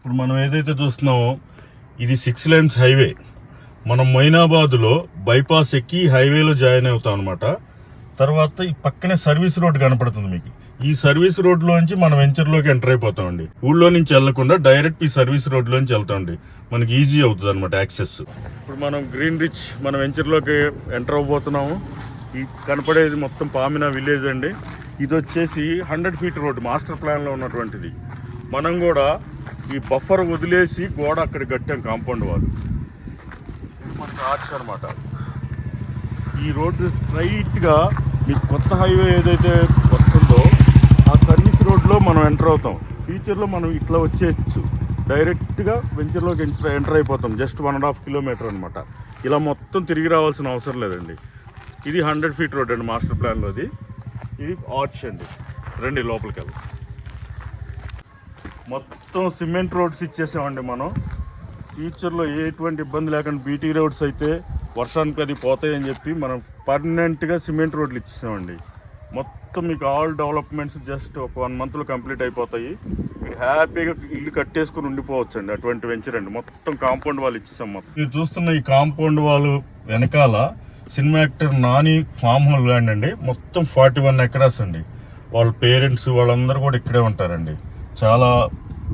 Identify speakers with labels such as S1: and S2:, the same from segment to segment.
S1: ఇప్పుడు మనం ఏదైతే చూస్తున్నామో ఇది 6 lanes హైవే. మనం మొయినాబాద్లో బైపాస్ ఎక్కి హైవేలో జాయిన్ అవుతాం అనమాట. తర్వాత ఈ పక్కనే సర్వీస్ రోడ్ కనపడుతుంది మీకు. ఈ సర్వీస్ రోడ్లోంచి మనం వెంచర్లోకి ఎంటర్ అయిపోతామండి. ఊళ్ళో నుంచి వెళ్లకుండా డైరెక్ట్ ఈ సర్వీస్ రోడ్లోంచి వెళ్తామండి. మనకి ఈజీ అవుతుంది అనమాట యాక్సెస్. ఇప్పుడు మనం గ్రీన్ రిచ్ మన వెంచర్లోకి ఎంటర్ అవ్వబోతున్నాము. ఈ కనపడేది మొత్తం పామినా విలేజ్ అండి. ఇది వచ్చేసి 100 feet రోడ్ మాస్టర్ ప్లాన్లో ఉన్నటువంటిది. మనం కూడా ఈ బఫర్ వదిలేసి గోడ అక్కడ కట్టాం కాంపౌండ్ వాళ్ళు. ఇది మనకి ఆర్చ్ అనమాట. ఈ రోడ్డు స్ట్రైట్గా మీకు కొత్త హైవే ఏదైతే వస్తుందో ఆ సర్వీస్ రోడ్లో మనం ఎంటర్ అవుతాం. ఫ్యూచర్లో మనం ఇట్లా వచ్చేయచ్చు, డైరెక్ట్గా వెంచర్లోకి ఎంటర్ అయిపోతాం. జస్ట్ 1.5 kilometer అనమాట. ఇలా మొత్తం తిరిగి రావాల్సిన అవసరం లేదండి. ఇది 100 feet రోడ్ అండి మాస్టర్ ప్లాన్లోది. ఇది ఆర్చ్ అండి. రండి లోపలికి వెళ్దాం. మొత్తం సిమెంట్ రోడ్స్ ఇచ్చేసామండి మనం. ఫ్యూచర్లో ఎటువంటి ఇబ్బంది లేకుండా బీటీ రోడ్స్ అయితే వర్షానికి అది పోతాయని చెప్పి మనం పర్మనెంట్గా సిమెంట్ రోడ్లు ఇచ్చేసామండి. మొత్తం మీకు ఆల్ డెవలప్మెంట్స్ జస్ట్ ఒక 1 monthలో కంప్లీట్ అయిపోతాయి. మీరు హ్యాపీగా ఇల్లు కట్టేసుకుని ఉండిపోవచ్చు అండి. అటువంటి వెంచర్ అండి. మొత్తం కాంపౌండ్ వాళ్ళు ఇచ్చేసాం. మొత్తం మీరు చూస్తున్న ఈ కాంపౌండ్ వాళ్ళు వెనకాల cinema actor Nani farm house land అండి. మొత్తం 41 acres అండి. వాళ్ళ పేరెంట్స్ వాళ్ళందరూ కూడా ఇక్కడే ఉంటారండి. చాలా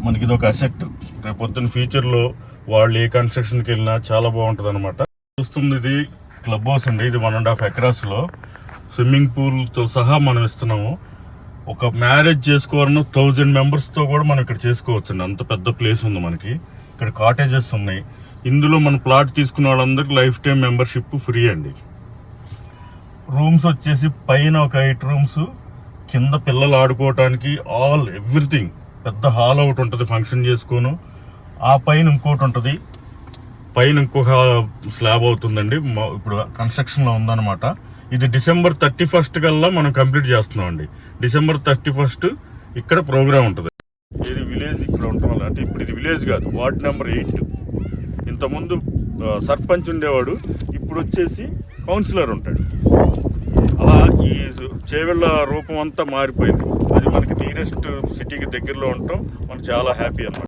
S1: మనకి ఇది ఒక అసెట్. రేపు పొద్దున్న ఫ్యూచర్లో వాళ్ళు ఏ కన్స్ట్రక్షన్కి వెళ్ళినా చాలా బాగుంటుంది అనమాట. చూస్తుంది ఇది క్లబ్ హౌస్ అండి. ఇది 1.5 acresలో స్విమ్మింగ్ పూల్తో సహా మనం ఇస్తున్నాము. ఒక మ్యారేజ్ చేసుకోవాలన్నా 1000 members-తో కూడా మనం ఇక్కడ చేసుకోవచ్చు అండి. అంత పెద్ద ప్లేస్ ఉంది మనకి. ఇక్కడ కాటేజెస్ ఉన్నాయి. ఇందులో మన ప్లాట్ తీసుకున్న వాళ్ళందరికీ లైఫ్ టైం మెంబర్షిప్ ఫ్రీ అండి. రూమ్స్ వచ్చేసి పైన ఒక 8 rooms, కింద పిల్లలు ఆడుకోవటానికి ఆల్ ఎవ్రీథింగ్. పెద్ద హాల్ ఒకటి ఉంటుంది ఫంక్షన్ చేసుకోను. ఆ పైన ఇంకోటి ఉంటుంది. పైన ఇంకొక స్లాబ్ అవుతుందండి. ఇప్పుడు కన్స్ట్రక్షన్లో ఉందన్నమాట. ఇది December 31st కల్లా మనం కంప్లీట్ చేస్తున్నాం అండి. December 31st ఇక్కడ ప్రోగ్రామ్ ఉంటుంది. ఇది విలేజ్ ఇక్కడ ఉండటం వల్ల, అంటే ఇప్పుడు ఇది విలేజ్ కాదు, వార్డ్ నెంబర్ 8. ఇంతకుముందు సర్పంచ్ ఉండేవాడు, ఇప్పుడు వచ్చేసి కౌన్సిలర్ ఉంటాడు. అలా ఈ చేవెళ్ళ రూపం అంతా మారిపోయింది. అది మనకి నియరెస్ట్ సిటీకి దగ్గరలో ఉండటం మనకు చాలా హ్యాపీ అన్నమాట.